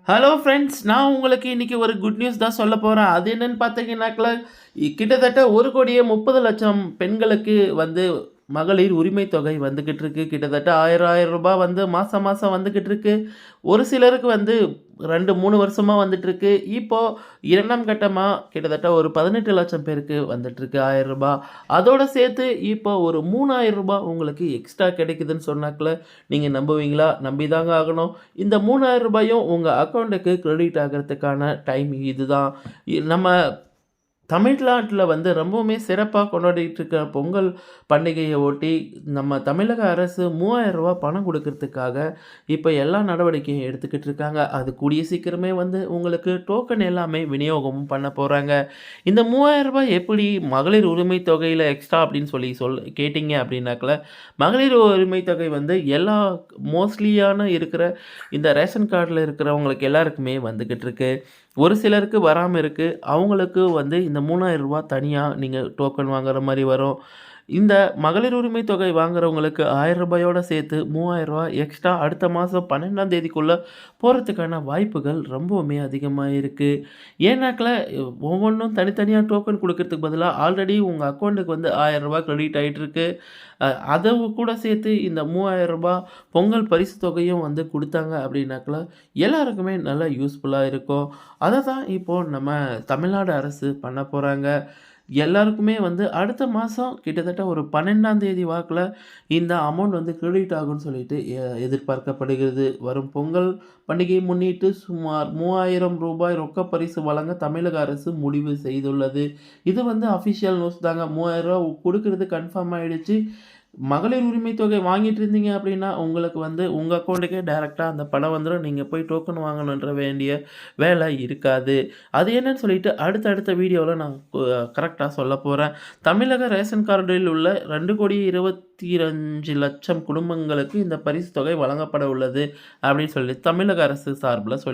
Hello friends, நான் உங்களுக்கு இன்னைக்கு ஒரு குட் நியூஸ் தான் சொல்ல போறேன். அது என்னன்னு பார்த்தீங்கன்னாக்கா, கிட்டத்தட்ட 1,30,00,000 பெண்களுக்கு வந்து மகளிர் உரிமை தொகை வந்துகிட்டு இருக்கு. கிட்டத்தட்ட ரூ. 1000 வந்து மாசம் மாசம் வந்துகிட்டு இருக்கு. ஒரு சிலருக்கு வந்து 2, 3 வருஷமா வந்துட்டுருக்கு. இப்போ 2ஆம் கட்டமா கிட்டத்தட்ட ஒரு 18,00,000 பேருக்கு வந்துட்டுருக்கு ரூ. 1000. அதோட சேர்த்து இப்போ ஒரு ரூ. 3,000 உங்களுக்கு எக்ஸ்ட்ரா கிடைக்குதுன்னு சொன்னாக்ல, நீங்க நம்புவீங்களா? நம்பிதாங்க ஆகணும். இந்த ரூ. 3,000யும் உங்க அக்கவுண்ட்டுக்கு கிரெடிட் ஆகுறதுக்கான டைம் இதுதான். நம்ம தமிழ்நாட்டில வந்து ரொம்பவுமே சிறப்பா கொண்டாடிட்டு இருக்க பொங்கல் பண்டிகைய ஒட்டி, நம்ம தமிழக அரசு ரூ. 3,000 பணம் குடுக்கறதுக்காக, இப்ப எல்லா நடவடிக்கையும் எடுத்துக்கிட்டு இருக்காங்க. அது கூடிய சீக்கிரமே வந்து உங்களுக்கு டோக்கன் எல்லாமே விநியோகமும் பண்ண போறாங்க. இந்த ரூ. 3,000 எப்படி மகளிர் உரிமை தொகையில எக்ஸ்ட்ரா அப்படின்னு கேட்டீங்க அப்படின்னாக்கல, மகளிர் உரிமை தொகை வந்து எல்லா மோஸ்ட்லியான இருக்கிற இந்த ரேஷன் கார்டுல இருக்கிறவங்களுக்கு எல்லாருக்குமே வந்துகிட்டு இருக்கு. ஒரு சிலருக்கு வராம இருக்கு. அவங்களுக்கு வந்து இந்த ரூ. 3,000 தனியா நீங்க டோக்கன் வாங்குற மாரி வரும். இந்த மகளிர் உரிமை தொகை வாங்குறவங்களுக்கு ரூ. 1000யோட சேர்த்து ரூ. 3,000 எக்ஸ்ட்ரா அடுத்த மாசம் 12ஆம் தேதிக்குள்ள போறதுக்கான வாய்ப்புகள் ரொம்பவுமே அதிகமா இருக்கு. ஏன்னாக்ல ஒவ்வொன்னும் தனித்தனியா டோக்கன் குடுக்கறதுக்கு பதிலா ஆல்ரெடி உங்க அக்கவுண்ட்டுக்கு வந்து ரூ. 1000 கிரெடிட் ஆயிட்டு இருக்கு. அத கூட சேர்த்து இந்த ரூ. 3,000 பொங்கல் பரிசு தொகையும் வந்து குடுத்தாங்க அப்படின்னாக்கா, எல்லாருக்குமே நல்லா யூஸ்ஃபுல்லா இருக்கும். அத தான் இப்போ நம்ம தமிழ்நாடு அரசு பண்ண போறாங்க. எல்லாருக்குமே வந்து அடுத்த மாசம் கிட்டத்தட்ட ஒரு 12ஆம் தேதி வாக்குல இந்த அமௌண்ட் வந்து கிரெடிட் ஆகும்னு சொல்லிட்டு எதிர்பார்க்கப்படுகிறது. வரும் பொங்கல் பண்டிகையை முன்னிட்டு சுமார் ரூ. 3,000 ரொக்க பரிசு வழங்க தமிழக அரசு முடிவு செய்துள்ளது. இது வந்து அஃபிஷியல் நியூஸ் தாங்க. ரூ. 3,000 குடுக்குறது கன்ஃபார்ம் ஆயிடுச்சு. மகளிர் உரிமை தொகை வாங்கிட்டு இருந்தீங்க அப்படின்னா, உங்களுக்கு வந்து உங்க அக்கவுண்ட்டுக்கே டைரக்ட்டா அந்த பணம் வந்துரும். நீங்க போய் டோக்கன் வாங்கணுன்ற வேண்டிய வேலை இருக்காது. அது என்னன்னு சொல்லிட்டு அடுத்த வீடியோல நான் கரெக்ட்டா சொல்லப்போறேன். தமிழக ரேஷன் கார்டில் உள்ள 2,25,00,000 குடும்பங்களுக்கு இந்த பரிசு தொகை வழங்கப்பட உள்ளது அப்படின்னு சொல்லி தமிழக அரசு சார்புல